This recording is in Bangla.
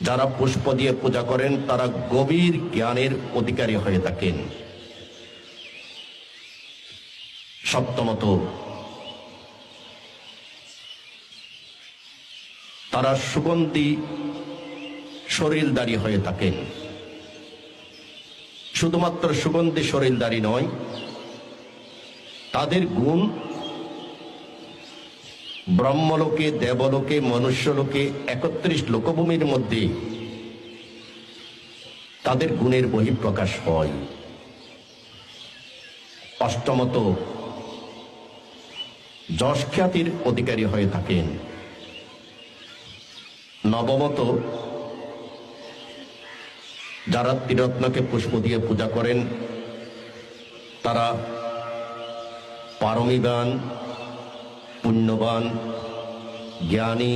যারা পুষ্প দিয়ে পূজা করেন তারা গভীর জ্ঞানের অধিকারী হয়ে থাকেন। সপ্তমত, তারা সুগন্ধি শরীরদারী হয়ে থাকেন। শুধুমাত্র সুগন্ধি শরীরদারী নয়, তাদের গুণ ব্রহ্মলোকে, দেবলোকে, মনুষ্যলোকে 31 লোকভূমির মধ্যে তাদের গুণের বহিঃপ্রকাশ হয়। অষ্টমত, যশ খ্যাতির অধিকারী হয়ে থাকেন। নবমত, যারা ত্রিরত্নকে পুষ্প দিয়ে পূজা করেন তারা পারমিবান, পুণ্যবান, জ্ঞানী,